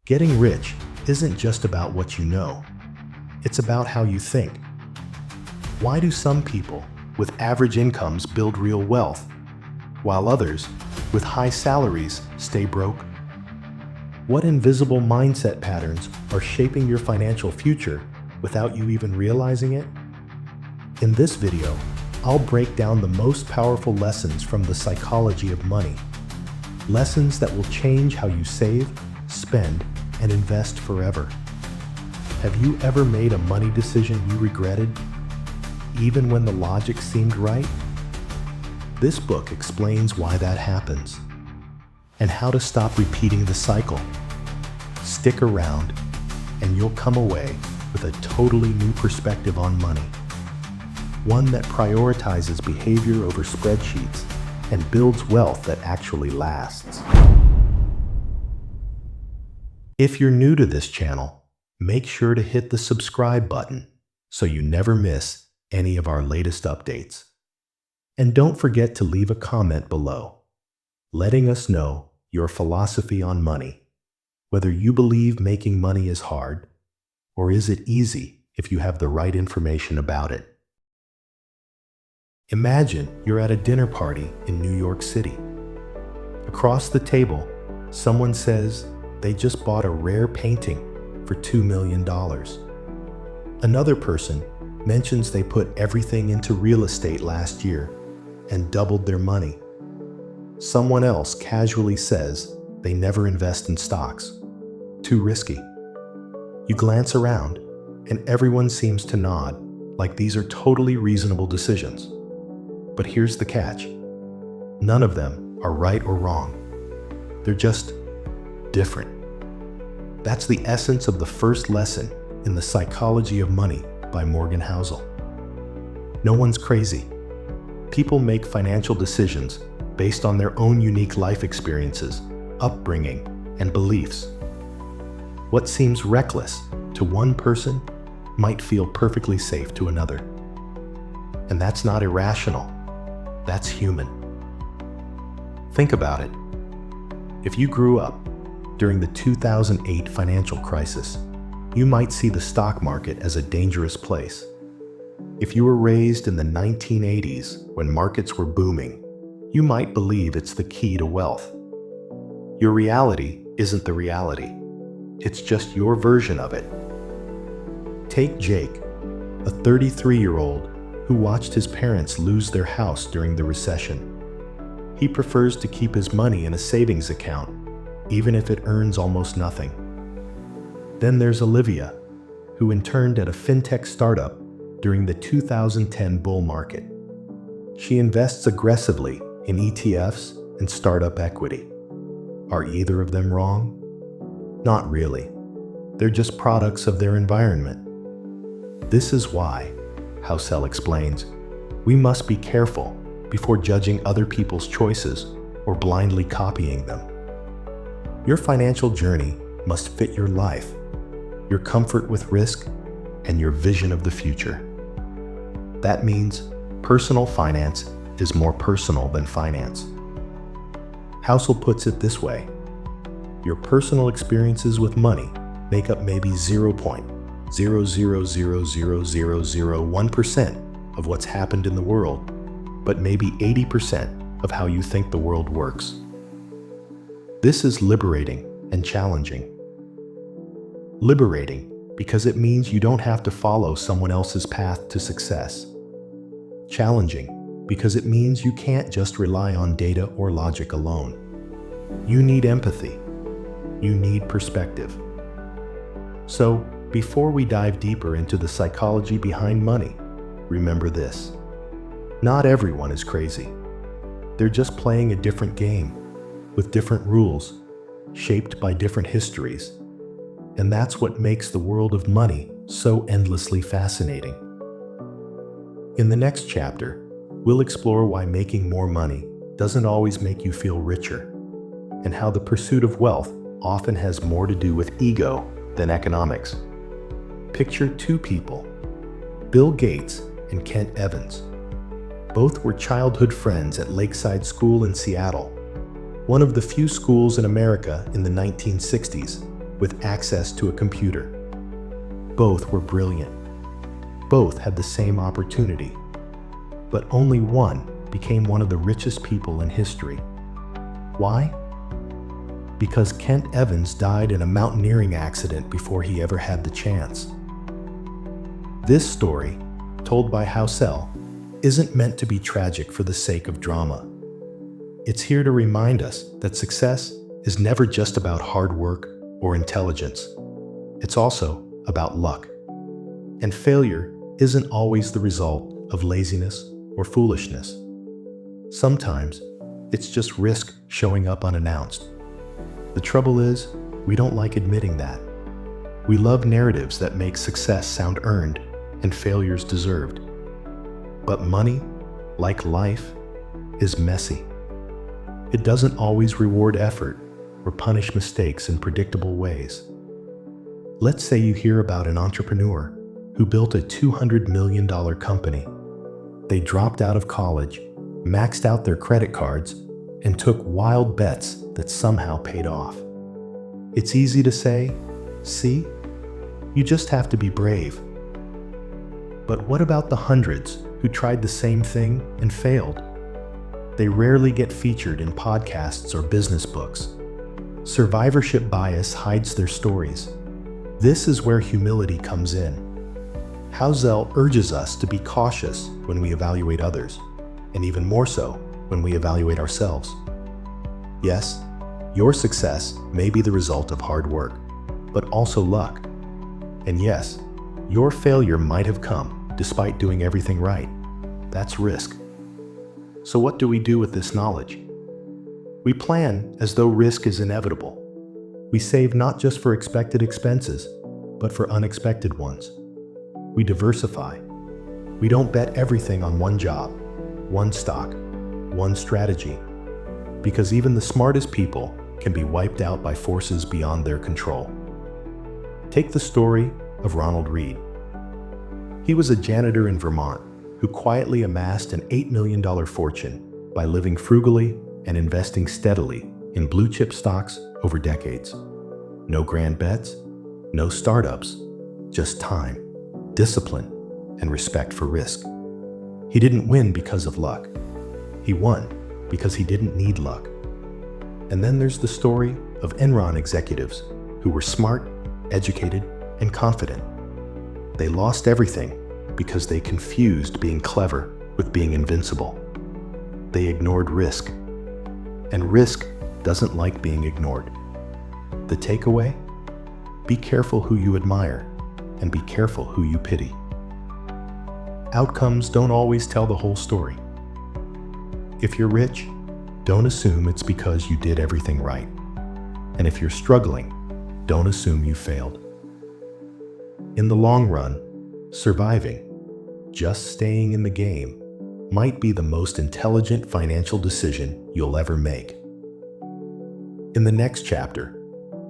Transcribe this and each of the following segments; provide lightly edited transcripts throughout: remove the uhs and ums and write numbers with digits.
Getting rich isn't just about what you know. It's about how you think. Why do some people with average incomes build real wealth, while others with high salaries stay broke? What invisible mindset patterns are shaping your financial future without you even realizing it? In this video, I'll break down the most powerful lessons from the psychology of money. Lessons that will change how you save, spend, and invest forever. Have you ever made a money decision you regretted, even when the logic seemed right? This book explains why that happens and how to stop repeating the cycle. Stick around, and you'll come away with a totally new perspective on money. One that prioritizes behavior over spreadsheets and builds wealth that actually lasts. If you're new to this channel, make sure to hit the subscribe button so you never miss any of our latest updates. And don't forget to leave a comment below, letting us know your philosophy on money, whether you believe making money is hard, or is it easy if you have the right information about it. Imagine you're at a dinner party in New York City. Across the table, someone says they just bought a rare painting for $2 million. Another person mentions they put everything into real estate last year and doubled their money. Someone else casually says they never invest in stocks. Too risky. You glance around, and everyone seems to nod like these are totally reasonable decisions. But here's the catch. None of them are right or wrong. They're just different. That's the essence of the first lesson in The Psychology of Money by Morgan Housel. No one's crazy. People make financial decisions based on their own unique life experiences, upbringing, and beliefs. What seems reckless to one person might feel perfectly safe to another. And that's not irrational. That's human. Think about it. If you grew up during the 2008 financial crisis, you might see the stock market as a dangerous place. If you were raised in the 1980s when markets were booming, you might believe it's the key to wealth. Your reality isn't the reality. It's just your version of it. Take Jake, a 33-year-old who watched his parents lose their house during the recession. He prefers to keep his money in a savings account, even if it earns almost nothing. Then there's Olivia, who interned at a fintech startup during the 2010 bull market. She invests aggressively in ETFs and startup equity. Are either of them wrong? Not really. They're just products of their environment. This is why, Housel explains, we must be careful before judging other people's choices or blindly copying them. Your financial journey must fit your life, your comfort with risk, and your vision of the future. That means personal finance is more personal than finance. Housel puts it this way: your personal experiences with money make up maybe 0.0000001% of what's happened in the world, but maybe 80% of how you think the world works. This is liberating and challenging. Liberating because it means you don't have to follow someone else's path to success. Challenging because it means you can't just rely on data or logic alone. You need empathy. You need perspective. So, before we dive deeper into the psychology behind money, remember this. Not everyone is crazy. They're just playing a different game, with different rules, shaped by different histories. And that's what makes the world of money so endlessly fascinating. In the next chapter, we'll explore why making more money doesn't always make you feel richer, and how the pursuit of wealth often has more to do with ego than economics. Picture two people, Bill Gates and Kent Evans. Both were childhood friends at Lakeside School in Seattle, one of the few schools in America in the 1960s with access to a computer. Both were brilliant. Both had the same opportunity. But only one became one of the richest people in history. Why? Because Kent Evans died in a mountaineering accident before he ever had the chance. This story, told by Housel, isn't meant to be tragic for the sake of drama. It's here to remind us that success is never just about hard work or intelligence. It's also about luck. And failure isn't always the result of laziness or foolishness. Sometimes it's just risk showing up unannounced. The trouble is, we don't like admitting that. We love narratives that make success sound earned and failures deserved. But money, like life, is messy. It doesn't always reward effort or punish mistakes in predictable ways. Let's say you hear about an entrepreneur who built a $200 million company. They dropped out of college, maxed out their credit cards, and took wild bets that somehow paid off. It's easy to say, see, you just have to be brave. But what about the hundreds who tried the same thing and failed? They rarely get featured in podcasts or business books. Survivorship bias hides their stories. This is where humility comes in. Housel urges us to be cautious when we evaluate others, and even more so when we evaluate ourselves. Yes, your success may be the result of hard work, but also luck. And yes, your failure might have come despite doing everything right. That's risk. So what do we do with this knowledge? We plan as though risk is inevitable. We save not just for expected expenses, but for unexpected ones. We diversify. We don't bet everything on one job, one stock, one strategy, because even the smartest people can be wiped out by forces beyond their control. Take the story of Ronald Read. He was a janitor in Vermont who quietly amassed an $8 million fortune by living frugally and investing steadily in blue-chip stocks over decades. No grand bets, no startups, just time, discipline, and respect for risk. He didn't win because of luck. He won because he didn't need luck. And then there's the story of Enron executives who were smart, educated, and confident. They lost everything because they confused being clever with being invincible. They ignored risk. And risk doesn't like being ignored. The takeaway? Be careful who you admire, and be careful who you pity. Outcomes don't always tell the whole story. If you're rich, don't assume it's because you did everything right. And if you're struggling, don't assume you failed. In the long run, surviving, just staying in the game, might be the most intelligent financial decision you'll ever make. In the next chapter,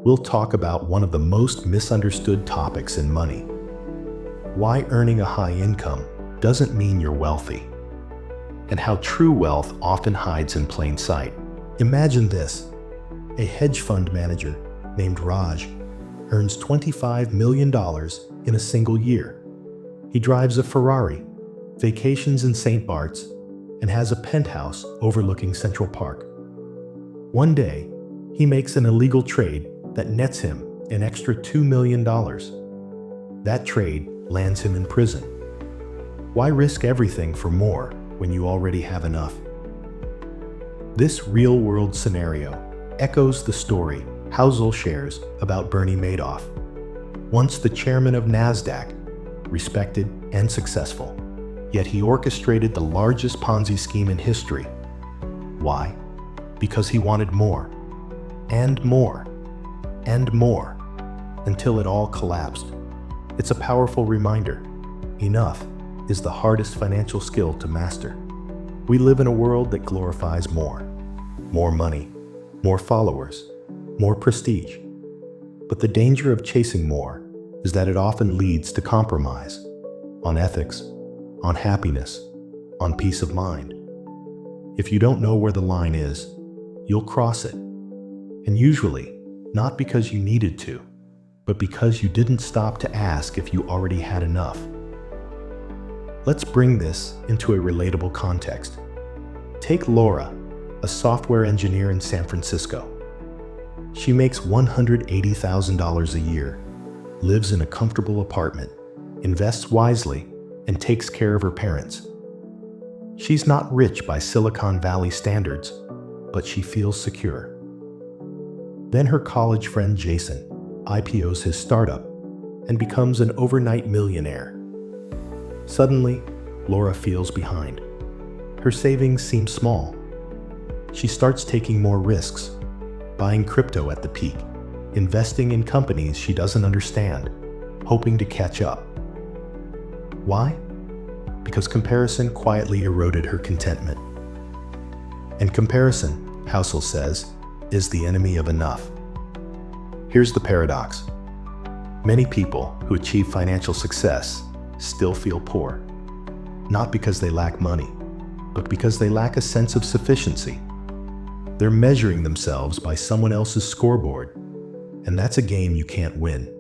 we'll talk about one of the most misunderstood topics in money: why earning a high income doesn't mean you're wealthy, and how true wealth often hides in plain sight. Imagine this: a hedge fund manager named Raj earns $25 million in a single year. He drives a Ferrari, vacations in St. Bart's, and has a penthouse overlooking Central Park. One day, he makes an illegal trade that nets him an extra $2 million. That trade lands him in prison. Why risk everything for more when you already have enough? This real-world scenario echoes the story Housel shares about Bernie Madoff, once the chairman of NASDAQ, respected and successful. Yet he orchestrated the largest Ponzi scheme in history. Why? Because he wanted more, and more, and more, until it all collapsed. It's a powerful reminder. Enough is the hardest financial skill to master. We live in a world that glorifies more. More money, more followers, more prestige. But the danger of chasing more is that it often leads to compromise on ethics, on happiness, on peace of mind. If you don't know where the line is, you'll cross it. And usually, not because you needed to, but because you didn't stop to ask if you already had enough. Let's bring this into a relatable context. Take Laura, a software engineer in San Francisco. She makes $180,000 a year, lives in a comfortable apartment, invests wisely, and takes care of her parents. She's not rich by Silicon Valley standards, but she feels secure. Then her college friend Jason IPOs his startup and becomes an overnight millionaire. Suddenly, Laura feels behind. Her savings seem small. She starts taking more risks, buying crypto at the peak, investing in companies she doesn't understand, hoping to catch up. Why? Because comparison quietly eroded her contentment. And comparison, Housel says, is the enemy of enough. Here's the paradox. Many people who achieve financial success still feel poor, not because they lack money, but because they lack a sense of sufficiency. They're measuring themselves by someone else's scoreboard, and that's a game you can't win.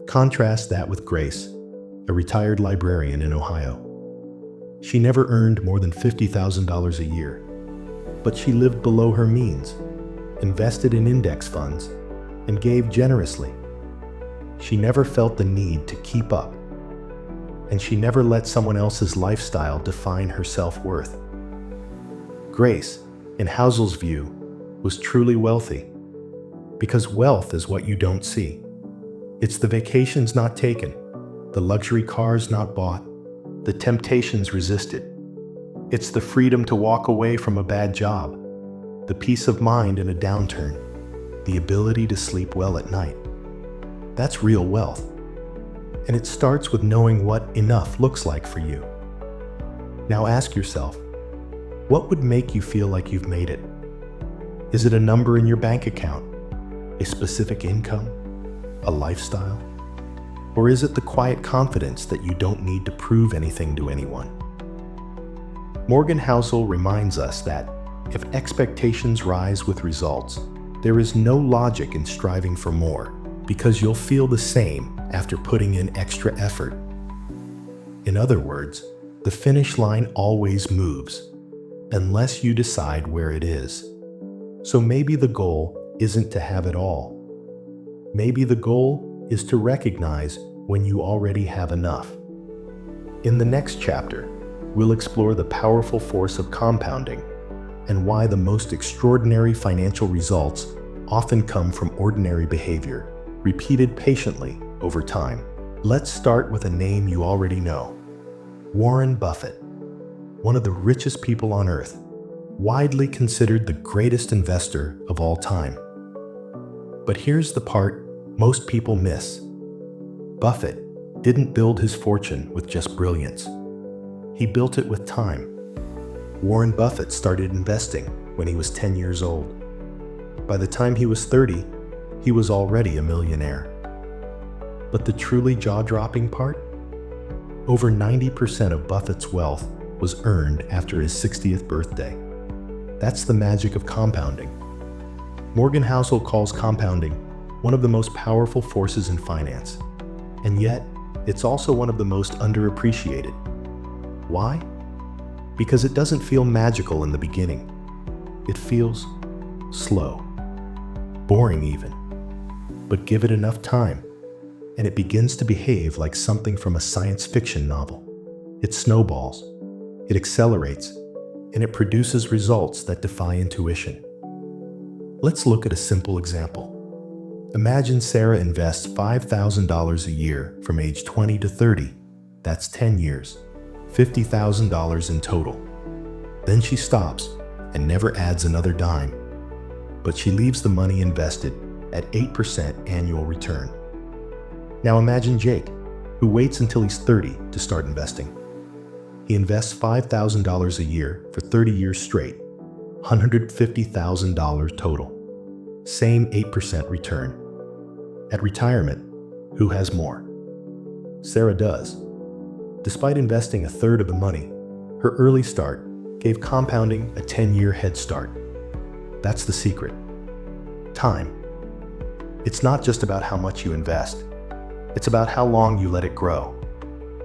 Contrast that with Grace, a retired librarian in Ohio. She never earned more than $50,000 a year, but she lived below her means, invested in index funds, and gave generously. She never felt the need to keep up, and she never let someone else's lifestyle define her self-worth. Grace, in Housel's view, was truly wealthy, because wealth is what you don't see. It's the vacations not taken, the luxury cars not bought, the temptations resisted. It's the freedom to walk away from a bad job, the peace of mind in a downturn, the ability to sleep well at night. That's real wealth. And it starts with knowing what enough looks like for you. Now ask yourself, what would make you feel like you've made it? Is it a number in your bank account? A specific income? A lifestyle? Or is it the quiet confidence that you don't need to prove anything to anyone? Morgan Housel reminds us that if expectations rise with results, there is no logic in striving for more, because you'll feel the same after putting in extra effort. In other words, the finish line always moves, unless you decide where it is. So maybe the goal isn't to have it all. Maybe the goal is to recognize when you already have enough. In the next chapter, we'll explore the powerful force of compounding and why the most extraordinary financial results often come from ordinary behavior, repeated patiently over time. Let's start with a name you already know. Warren Buffett, one of the richest people on earth, widely considered the greatest investor of all time. But here's the part most people miss. Buffett didn't build his fortune with just brilliance. He built it with time. Warren Buffett started investing when he was 10 years old. By the time he was 30, he was already a millionaire. But the truly jaw-dropping part? Over 90% of Buffett's wealth was earned after his 60th birthday. That's the magic of compounding. Morgan Housel calls compounding one of the most powerful forces in finance, and yet it's also one of the most underappreciated. Why? Because it doesn't feel magical in the beginning. It feels slow, boring even. But give it enough time, and it begins to behave like something from a science fiction novel. It snowballs, it accelerates, and it produces results that defy intuition. Let's look at a simple example. Imagine Sarah invests $5,000 a year from age 20 to 30. That's 10 years. $50,000 in total. Then she stops and never adds another dime. But she leaves the money invested at 8% annual return. Now imagine Jake, who waits until he's 30 to start investing. He invests $5,000 a year for 30 years straight, $150,000 total. Same 8% return. At retirement, who has more? Sarah does. Despite investing a third of the money, her early start gave compounding a 10-year head start. That's the secret. Time. It's not just about how much you invest. It's about how long you let it grow.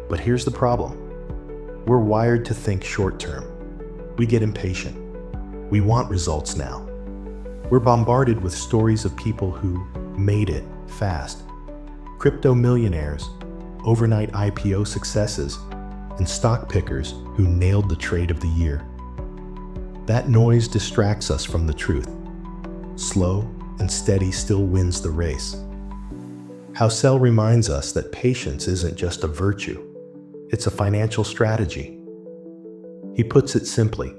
But here's the problem. We're wired to think short-term. We get impatient. We want results now. We're bombarded with stories of people who made it fast. Crypto millionaires, overnight IPO successes, and stock pickers who nailed the trade of the year. That noise distracts us from the truth. Slow and steady still wins the race. Housel reminds us that patience isn't just a virtue, it's a financial strategy. He puts it simply,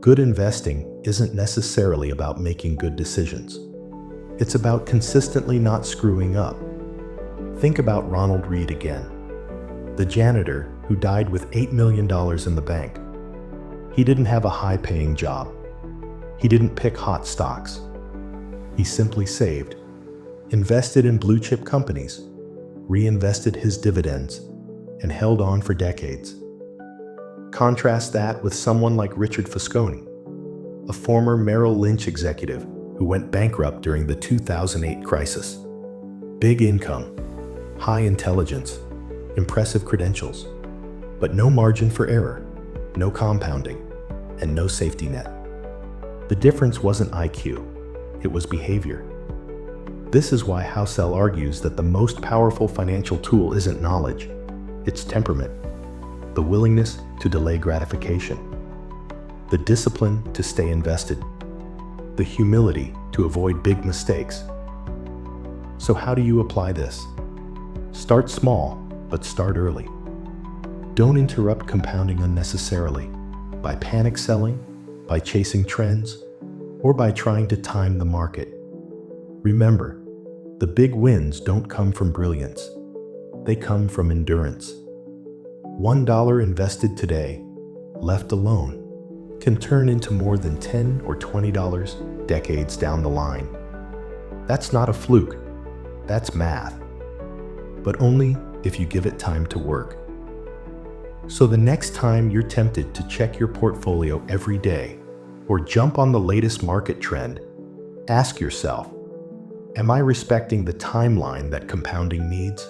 good investing isn't necessarily about making good decisions. It's about consistently not screwing up. Think about Ronald Read again, the janitor who died with $8 million in the bank. He didn't have a high-paying job. He didn't pick hot stocks. He simply saved, invested in blue-chip companies, reinvested his dividends, and held on for decades. Contrast that with someone like Richard Fosconi, a former Merrill Lynch executive who went bankrupt during the 2008 crisis. Big income, high intelligence, impressive credentials, but no margin for error, no compounding, and no safety net. The difference wasn't IQ, it was behavior. This is why Housel argues that the most powerful financial tool isn't knowledge, it's temperament, the willingness to delay gratification, the discipline to stay invested, the humility to avoid big mistakes. So how do you apply this? Start small, but start early. Don't interrupt compounding unnecessarily by panic selling, by chasing trends, or by trying to time the market. Remember, the big wins don't come from brilliance. They come from endurance. $1 invested today, left alone, can turn into more than $10 or $20 decades down the line. That's not a fluke, that's math. But only if you give it time to work. So the next time you're tempted to check your portfolio every day or jump on the latest market trend, ask yourself, am I respecting the timeline that compounding needs?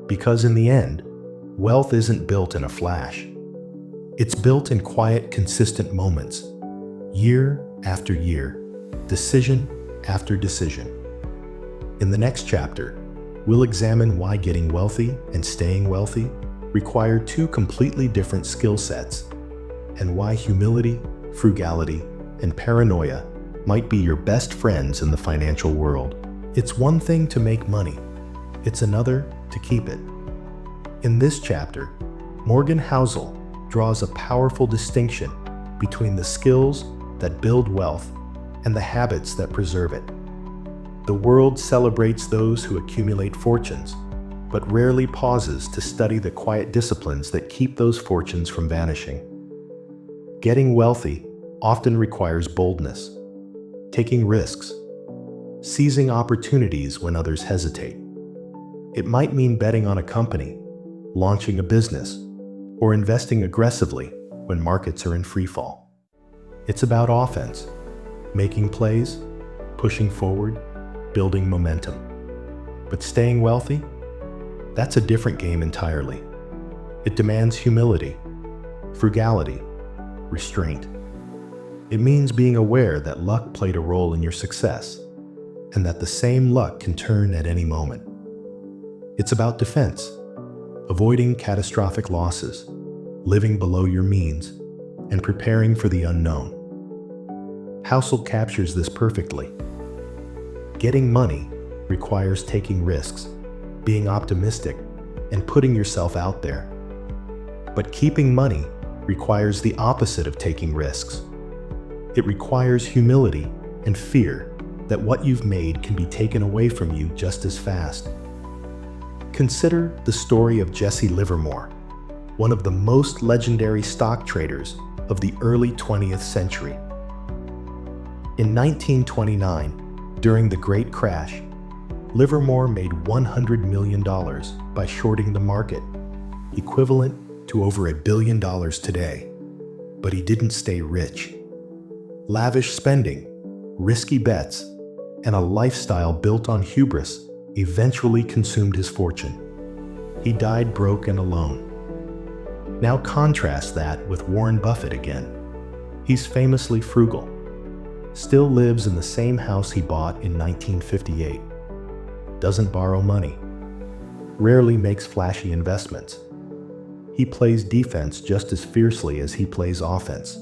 Because in the end, wealth isn't built in a flash. It's built in quiet, consistent moments, year after year, decision after decision. In the next chapter, we'll examine why getting wealthy and staying wealthy require two completely different skill sets, and why humility, frugality, and paranoia might be your best friends in the financial world. It's one thing to make money, it's another to keep it. In this chapter, Morgan Housel draws a powerful distinction between the skills that build wealth and the habits that preserve it. The world celebrates those who accumulate fortunes, but rarely pauses to study the quiet disciplines that keep those fortunes from vanishing. Getting wealthy often requires boldness, taking risks, seizing opportunities when others hesitate. It might mean betting on a company, launching a business, or investing aggressively when markets are in freefall. It's about offense, making plays, pushing forward, building momentum. But staying wealthy? That's a different game entirely. It demands humility, frugality, restraint. It means being aware that luck played a role in your success, and that the same luck can turn at any moment. It's about defense, avoiding catastrophic losses, living below your means, and preparing for the unknown. Housel captures this perfectly. Getting money requires taking risks, being optimistic, and putting yourself out there. But keeping money requires the opposite of taking risks. It requires humility and fear that what you've made can be taken away from you just as fast. Consider the story of Jesse Livermore, one of the most legendary stock traders of the early 20th century. In 1929, during the Great Crash, Livermore made $100 million by shorting the market, equivalent to over $1 billion today. But he didn't stay rich. Lavish spending, risky bets, and a lifestyle built on hubris eventually consumed his fortune. He died broke and alone. Now contrast that with Warren Buffett again. He's famously frugal, still lives in the same house he bought in 1958, doesn't borrow money, rarely makes flashy investments. He plays defense just as fiercely as he plays offense.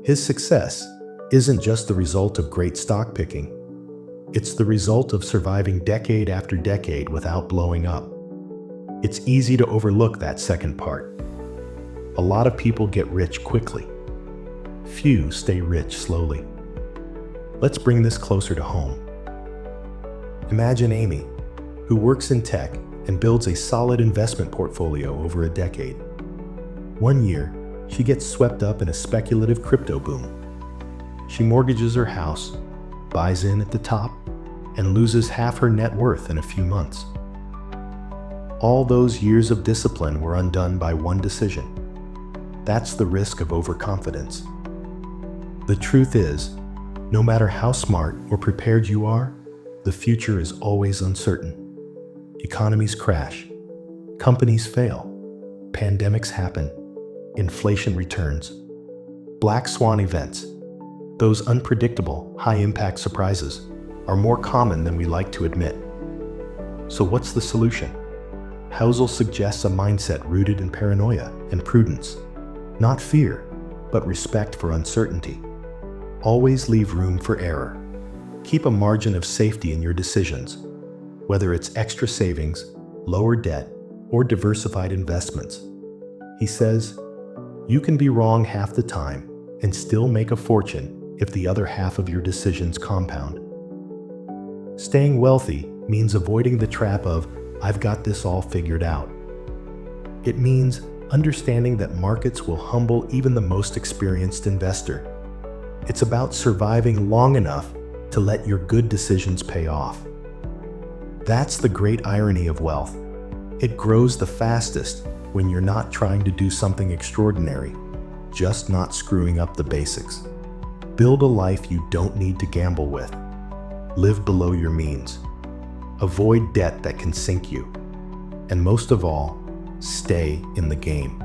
His success isn't just the result of great stock picking. It's the result of surviving decade after decade without blowing up. It's easy to overlook that second part. A lot of people get rich quickly. Few stay rich slowly. Let's bring this closer to home. Imagine Amy, who works in tech and builds a solid investment portfolio over a decade. One year, she gets swept up in a speculative crypto boom. She mortgages her house, buys in at the top, and loses half her net worth in a few months. All those years of discipline were undone by one decision. That's the risk of overconfidence. The truth is, no matter how smart or prepared you are, the future is always uncertain. Economies crash, companies fail, pandemics happen, inflation returns. Black swan events, those unpredictable, high-impact surprises, are more common than we like to admit. So what's the solution? Housel suggests a mindset rooted in paranoia and prudence. Not fear, but respect for uncertainty. Always leave room for error. Keep a margin of safety in your decisions, whether it's extra savings, lower debt, or diversified investments. He says, you can be wrong half the time and still make a fortune if the other half of your decisions compound. Staying wealthy means avoiding the trap of, I've got this all figured out. It means understanding that markets will humble even the most experienced investor. It's about surviving long enough to let your good decisions pay off. That's the great irony of wealth. It grows the fastest when you're not trying to do something extraordinary, just not screwing up the basics. Build a life you don't need to gamble with. Live below your means. Avoid debt that can sink you. And most of all, stay in the game.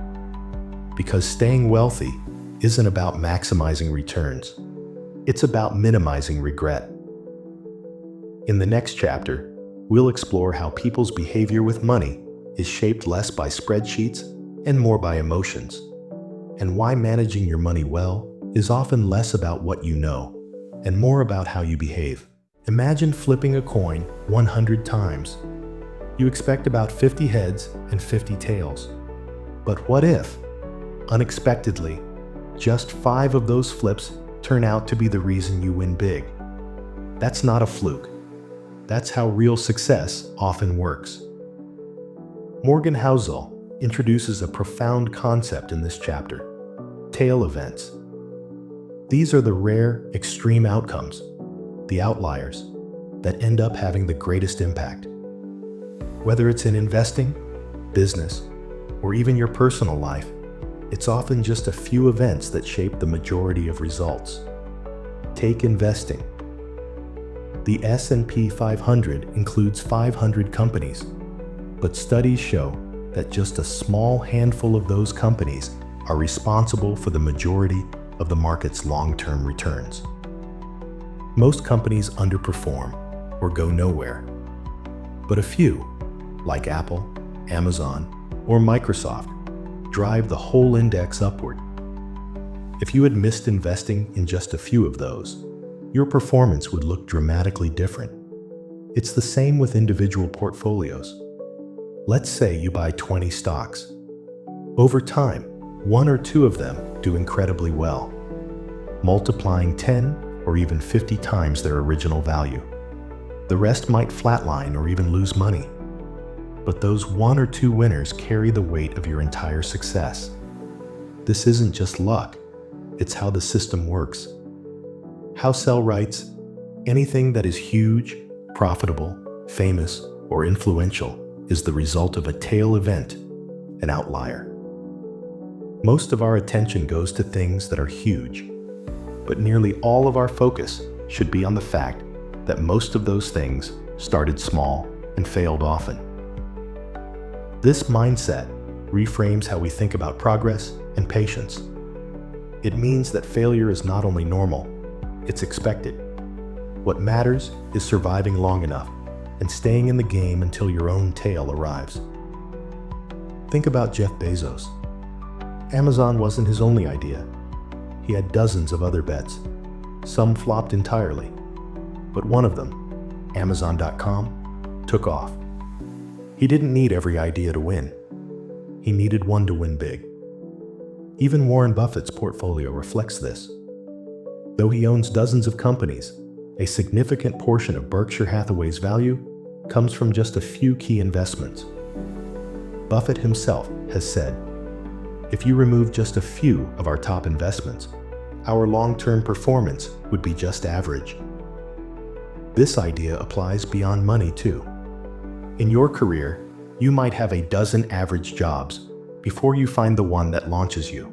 Because staying wealthy isn't about maximizing returns. It's about minimizing regret. In the next chapter, we'll explore how people's behavior with money is shaped less by spreadsheets and more by emotions, and why managing your money well is often less about what you know and more about how you behave. Imagine flipping a coin 100 times. You expect about 50 heads and 50 tails. But what if, unexpectedly, just 5 of those flips turn out to be the reason you win big? That's not a fluke. That's how real success often works. Morgan Housel introduces a profound concept in this chapter: tail events. These are the rare, extreme outcomes, the outliers, that end up having the greatest impact. Whether it's in investing, business, or even your personal life, it's often just a few events that shape the majority of results. Take investing. The S&P 500 includes 500 companies, but studies show that just a small handful of those companies are responsible for the majority of the market's long-term returns. Most companies underperform or go nowhere, but a few, like Apple, Amazon, or Microsoft, drive the whole index upward. If you had missed investing in just a few of those, your performance would look dramatically different. It's the same with individual portfolios. Let's say you buy 20 stocks. Over time, 1 or 2 of them do incredibly well, multiplying 10 or even 50 times their original value. The rest might flatline or even lose money. But those 1 or 2 winners carry the weight of your entire success. This isn't just luck, it's how the system works. Housel writes, anything that is huge, profitable, famous, or influential is the result of a tail event, an outlier. Most of our attention goes to things that are huge, but nearly all of our focus should be on the fact that most of those things started small and failed often. This mindset reframes how we think about progress and patience. It means that failure is not only normal, it's expected. What matters is surviving long enough and staying in the game until your own tail arrives. Think about Jeff Bezos. Amazon wasn't his only idea. He had dozens of other bets. Some flopped entirely, but one of them, Amazon.com, took off. He didn't need every idea to win. He needed one to win big. Even Warren Buffett's portfolio reflects this. Though he owns dozens of companies, a significant portion of Berkshire Hathaway's value comes from just a few key investments. Buffett himself has said, "If you remove just a few of our top investments, our long-term performance would be just average." This idea applies beyond money too. In your career, you might have a dozen average jobs before you find the one that launches you.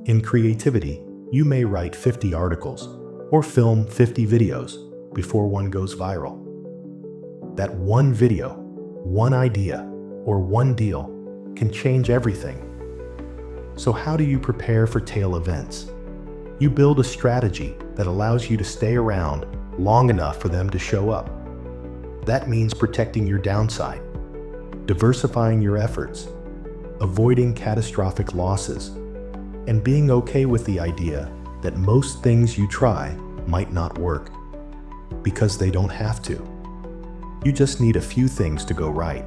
In creativity, you may write 50 articles or film 50 videos before one goes viral. That one video, one idea, or one deal can change everything. So how do you prepare for tail events? You build a strategy that allows you to stay around long enough for them to show up. That means protecting your downside, diversifying your efforts, avoiding catastrophic losses, and being okay with the idea that most things you try might not work, because they don't have to. You just need a few things to go right.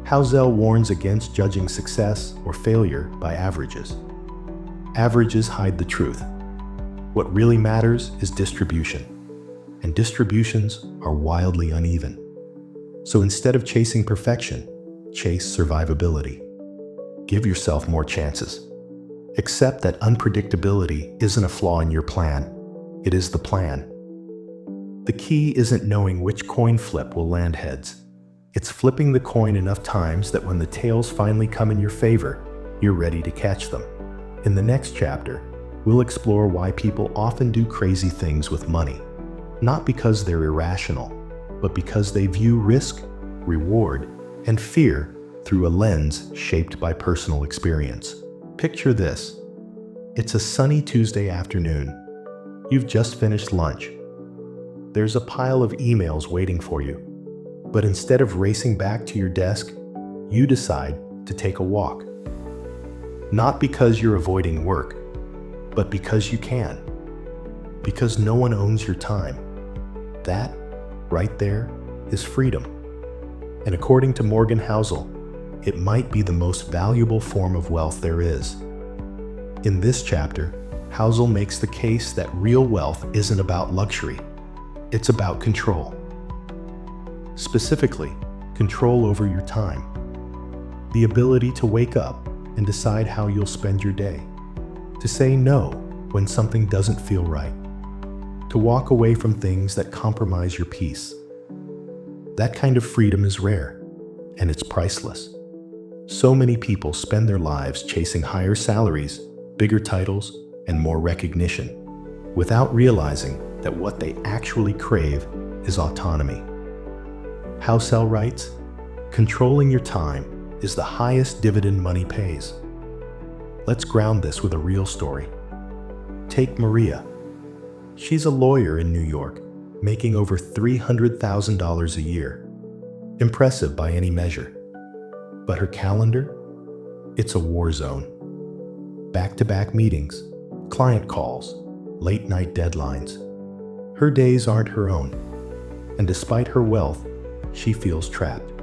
Housel warns against judging success or failure by averages. Averages hide the truth. What really matters is distribution, and distributions are wildly uneven. So instead of chasing perfection, chase survivability. Give yourself more chances. Accept that unpredictability isn't a flaw in your plan, it is the plan. The key isn't knowing which coin flip will land heads. It's flipping the coin enough times that when the tails finally come in your favor, you're ready to catch them. In the next chapter, we'll explore why people often do crazy things with money. Not because they're irrational, but because they view risk, reward, and fear through a lens shaped by personal experience. Picture this. It's a sunny Tuesday afternoon. You've just finished lunch. There's a pile of emails waiting for you. But instead of racing back to your desk, you decide to take a walk. Not because you're avoiding work, but because you can. Because no one owns your time. That, right there, is freedom. And according to Morgan Housel, it might be the most valuable form of wealth there is. In this chapter, Housel makes the case that real wealth isn't about luxury. It's about control. Specifically, control over your time. The ability to wake up and decide how you'll spend your day. To say no when something doesn't feel right. To walk away from things that compromise your peace. That kind of freedom is rare, and it's priceless. So many people spend their lives chasing higher salaries, bigger titles, and more recognition, without realizing that what they actually crave is autonomy. Housel writes, "Controlling your time is the highest dividend money pays." Let's ground this with a real story. Take Maria. She's a lawyer in New York, making over $300,000 a year. Impressive by any measure. But her calendar? It's a war zone. Back-to-back meetings, client calls, late-night deadlines. Her days aren't her own, and despite her wealth, she feels trapped.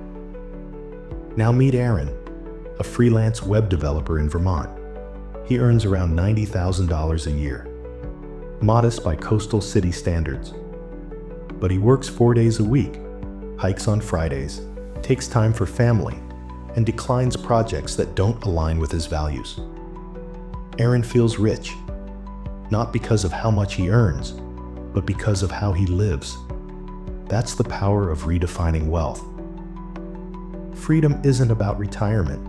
Now meet Aaron, a freelance web developer in Vermont. He earns around $90,000 a year. Modest by coastal city standards. But he works 4 days a week, hikes on Fridays, takes time for family, and declines projects that don't align with his values. Aaron feels rich, not because of how much he earns, but because of how he lives. That's the power of redefining wealth. Freedom isn't about retirement.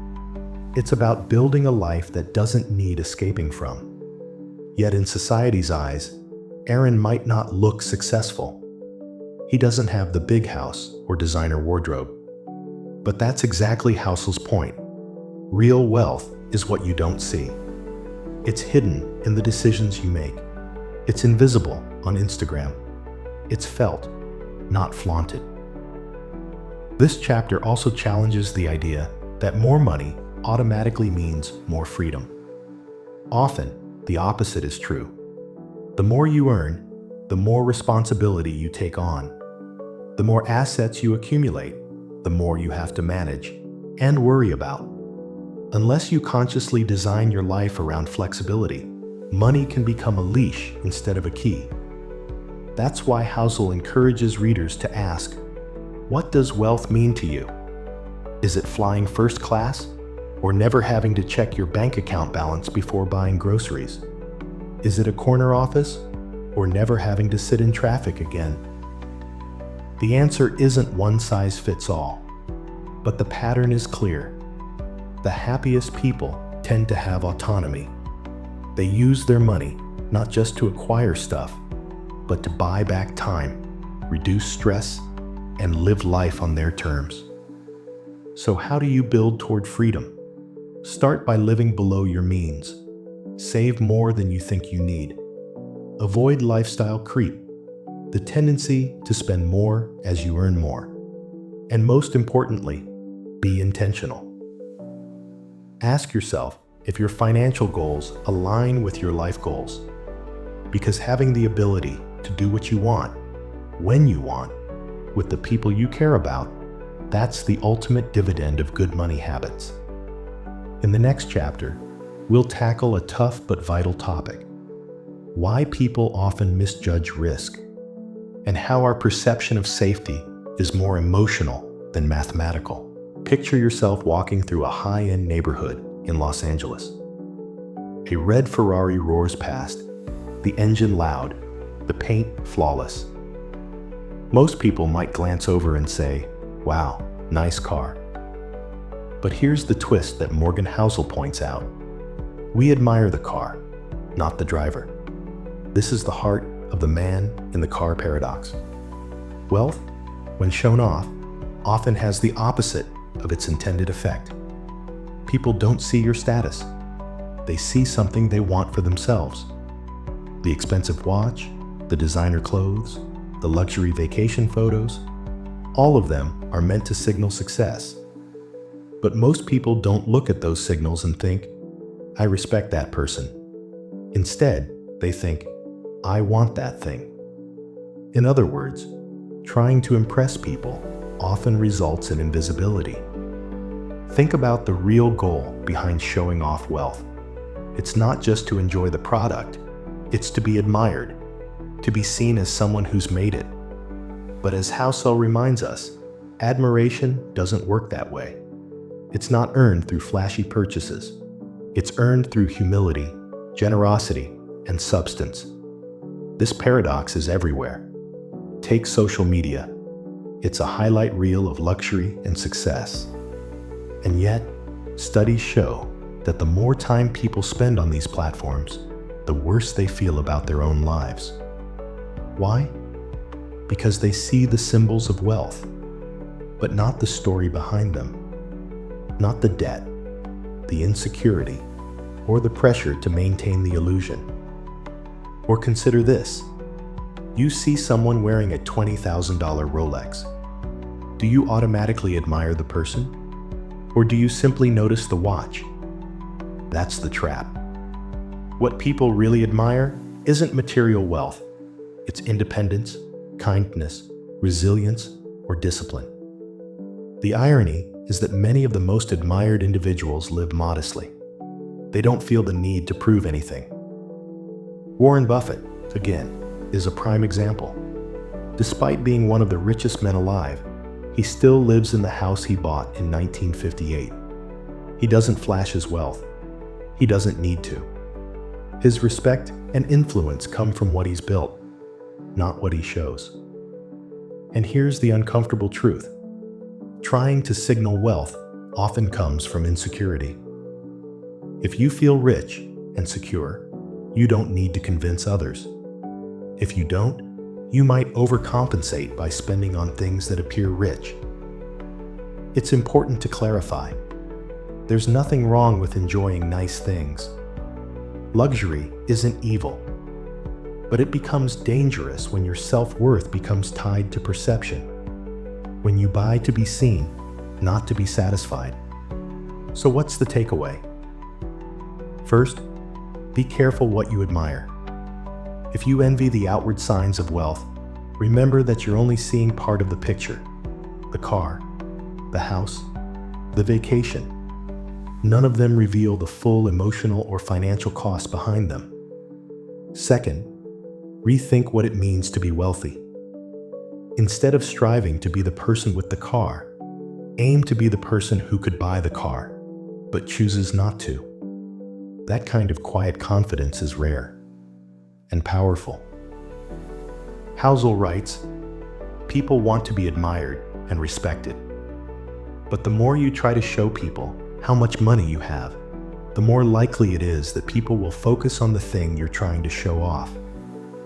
It's about building a life that doesn't need escaping from. Yet in society's eyes, Aaron might not look successful. He doesn't have the big house or designer wardrobe. But that's exactly Housel's point. Real wealth is what you don't see. It's hidden in the decisions you make. It's invisible on Instagram. It's felt, not flaunted. This chapter also challenges the idea that more money automatically means more freedom. Often, the opposite is true. The more you earn, the more responsibility you take on. The more assets you accumulate, the more you have to manage and worry about. Unless you consciously design your life around flexibility, money can become a leash instead of a key. That's why Housel encourages readers to ask, what does wealth mean to you? Is it flying first class? Or never having to check your bank account balance before buying groceries? Is it a corner office? Or never having to sit in traffic again? The answer isn't one size fits all, but the pattern is clear. The happiest people tend to have autonomy. They use their money not just to acquire stuff, but to buy back time, reduce stress, and live life on their terms. So how do you build toward freedom? Start by living below your means. Save more than you think you need. Avoid lifestyle creep, the tendency to spend more as you earn more. And most importantly, be intentional. Ask yourself if your financial goals align with your life goals. Because having the ability to do what you want, when you want, with the people you care about, that's the ultimate dividend of good money habits. In the next chapter, we'll tackle a tough but vital topic: why people often misjudge risk, and how our perception of safety is more emotional than mathematical. Picture yourself walking through a high-end neighborhood in Los Angeles. A red Ferrari roars past, the engine loud, the paint flawless. Most people might glance over and say, "Wow, nice car." But here's the twist that Morgan Housel points out. We admire the car, not the driver. This is the heart of the man in the car paradox. Wealth, when shown off, often has the opposite of its intended effect. People don't see your status. They see something they want for themselves. The expensive watch, the designer clothes, the luxury vacation photos, all of them are meant to signal success. But most people don't look at those signals and think, "I respect that person." Instead, they think, "I want that thing." In other words, trying to impress people often results in invisibility. Think about the real goal behind showing off wealth. It's not just to enjoy the product, it's to be admired, to be seen as someone who's made it. But as Housel reminds us, admiration doesn't work that way. It's not earned through flashy purchases. It's earned through humility, generosity, and substance. This paradox is everywhere. Take social media. It's a highlight reel of luxury and success. And yet, studies show that the more time people spend on these platforms, the worse they feel about their own lives. Why? Because they see the symbols of wealth, but not the story behind them. Not the debt, the insecurity, or the pressure to maintain the illusion. Or consider this. You see someone wearing a $20,000 Rolex. Do you automatically admire the person? Or do you simply notice the watch? That's the trap. What people really admire isn't material wealth. It's independence, kindness, resilience, or discipline. The irony is that many of the most admired individuals live modestly. They don't feel the need to prove anything. Warren Buffett, again, is a prime example. Despite being one of the richest men alive, he still lives in the house he bought in 1958. He doesn't flash his wealth. He doesn't need to. His respect and influence come from what he's built, not what he shows. And here's the uncomfortable truth. Trying to signal wealth often comes from insecurity. If you feel rich and secure, you don't need to convince others. If you don't, you might overcompensate by spending on things that appear rich. It's important to clarify. There's nothing wrong with enjoying nice things. Luxury isn't evil, but it becomes dangerous when your self-worth becomes tied to perception. When you buy to be seen, not to be satisfied. So what's the takeaway? First, be careful what you admire. If you envy the outward signs of wealth, remember that you're only seeing part of the picture. The car, the house, the vacation. None of them reveal the full emotional or financial cost behind them. Second, rethink what it means to be wealthy. Instead of striving to be the person with the car, aim to be the person who could buy the car, but chooses not to. That kind of quiet confidence is rare and powerful. Housel writes, "People want to be admired and respected. But the more you try to show people how much money you have, the more likely it is that people will focus on the thing you're trying to show off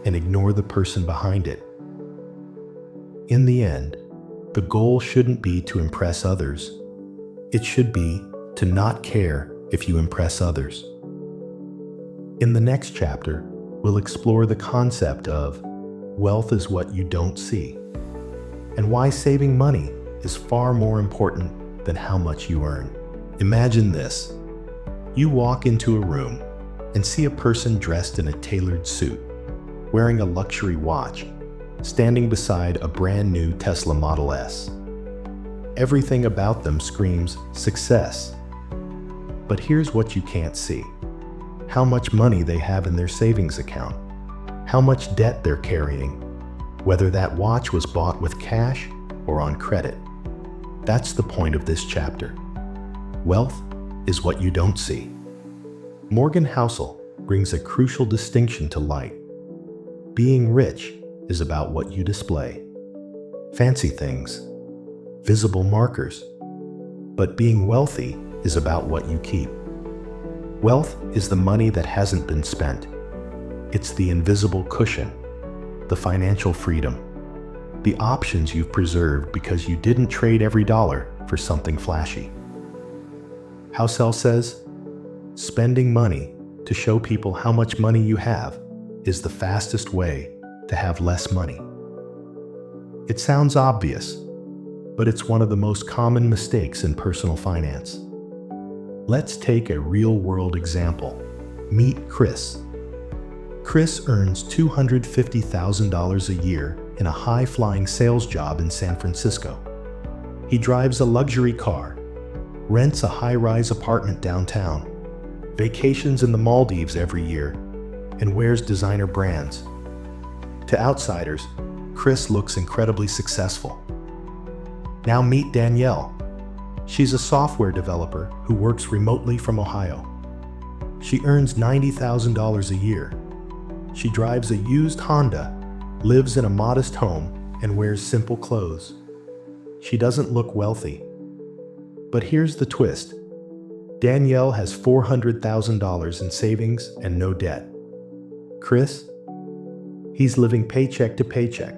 and ignore the person behind it. In the end, the goal shouldn't be to impress others. It should be to not care if you impress others." In the next chapter, we'll explore the concept of wealth is what you don't see, and why saving money is far more important than how much you earn. Imagine this. You walk into a room and see a person dressed in a tailored suit, wearing a luxury watch, standing beside a brand new Tesla Model S. Everything about them screams success. But here's what you can't see. How much money they have in their savings account, how much debt they're carrying, whether that watch was bought with cash or on credit. That's the point of this chapter. Wealth is what you don't see. Morgan Housel brings a crucial distinction to light. Being rich is about what you display. Fancy things, visible markers. But being wealthy is about what you keep. Wealth is the money that hasn't been spent. It's the invisible cushion, the financial freedom, the options you've preserved because you didn't trade every dollar for something flashy. Housel says, spending money to show people how much money you have is the fastest way to have less money. It sounds obvious, but it's one of the most common mistakes in personal finance. Let's take a real-world example. Meet Chris. Chris earns $250,000 a year in a high-flying sales job in San Francisco. He drives a luxury car, rents a high-rise apartment downtown, vacations in the Maldives every year, and wears designer brands. To outsiders, Chris looks incredibly successful. Now meet Danielle. She's a software developer who works remotely from Ohio. She earns $90,000 a year. She drives a used Honda, lives in a modest home, and wears simple clothes. She doesn't look wealthy. But here's the twist. Danielle has $400,000 in savings and no debt. Chris? He's living paycheck to paycheck,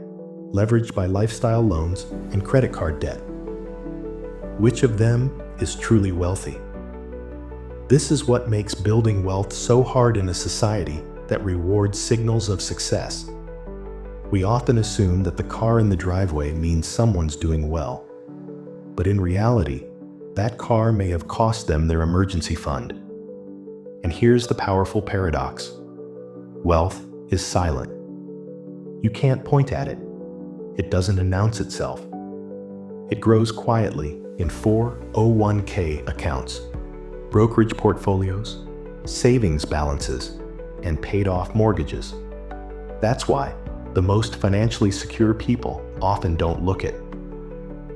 leveraged by lifestyle loans and credit card debt. Which of them is truly wealthy? This is what makes building wealth so hard in a society that rewards signals of success. We often assume that the car in the driveway means someone's doing well. But in reality, that car may have cost them their emergency fund. And here's the powerful paradox. Wealth is silent. You can't point at it. It doesn't announce itself. It grows quietly in 401k accounts, brokerage portfolios, savings balances, and paid-off mortgages. That's why the most financially secure people often don't look it.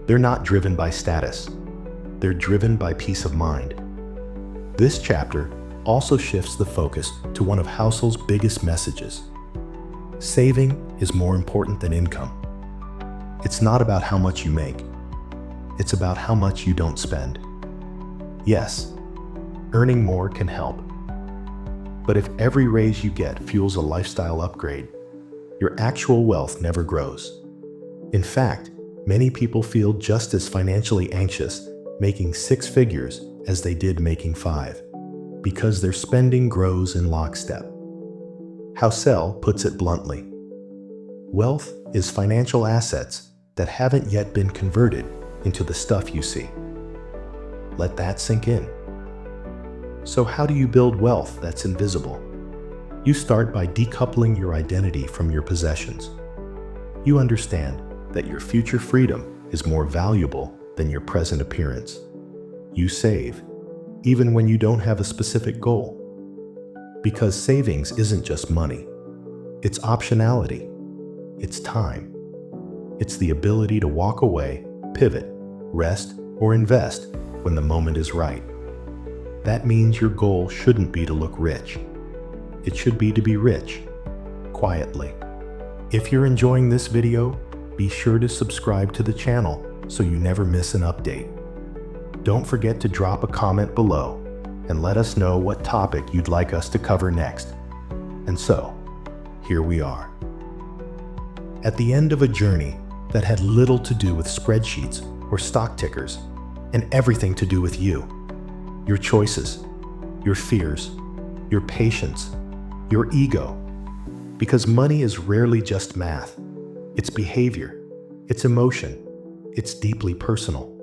They're not driven by status. They're driven by peace of mind. This chapter also shifts the focus to one of Housel's biggest messages. Saving is more important than income. It's not about how much you make. It's about how much you don't spend. Yes, earning more can help. But if every raise you get fuels a lifestyle upgrade, your actual wealth never grows. In fact, many people feel just as financially anxious making 6 figures as they did making 5, because their spending grows in lockstep. Housel puts it bluntly: wealth is financial assets that haven't yet been converted into the stuff you see. Let that sink in. So how do you build wealth that's invisible? You start by decoupling your identity from your possessions. You understand that your future freedom is more valuable than your present appearance. You save, even when you don't have a specific goal. Because savings isn't just money. It's optionality. It's time. It's the ability to walk away, pivot, rest, or invest when the moment is right. That means your goal shouldn't be to look rich. It should be to be rich, quietly. If you're enjoying this video, be sure to subscribe to the channel so you never miss an update. Don't forget to drop a comment below and let us know what topic you'd like us to cover next. And so, here we are. At the end of a journey that had little to do with spreadsheets or stock tickers, and everything to do with you, your choices, your fears, your patience, your ego. Because money is rarely just math. It's behavior, it's emotion, it's deeply personal.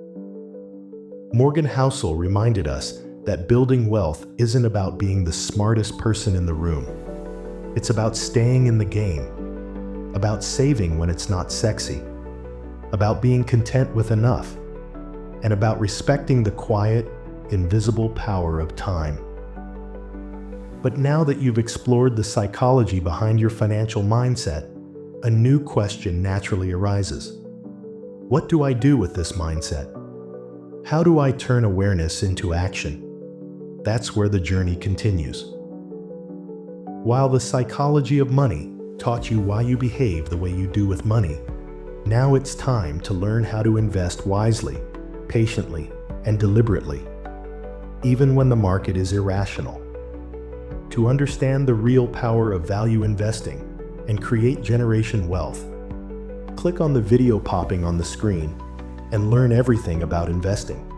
Morgan Housel reminded us that building wealth isn't about being the smartest person in the room. It's about staying in the game, about saving when it's not sexy, about being content with enough, and about respecting the quiet, invisible power of time. But now that you've explored the psychology behind your financial mindset, a new question naturally arises. What do I do with this mindset? How do I turn awareness into action? That's where the journey continues. While the psychology of money taught you why you behave the way you do with money, now it's time to learn how to invest wisely, patiently, and deliberately, even when the market is irrational. To understand the real power of value investing and create generation wealth, click on the video popping on the screen and learn everything about investing.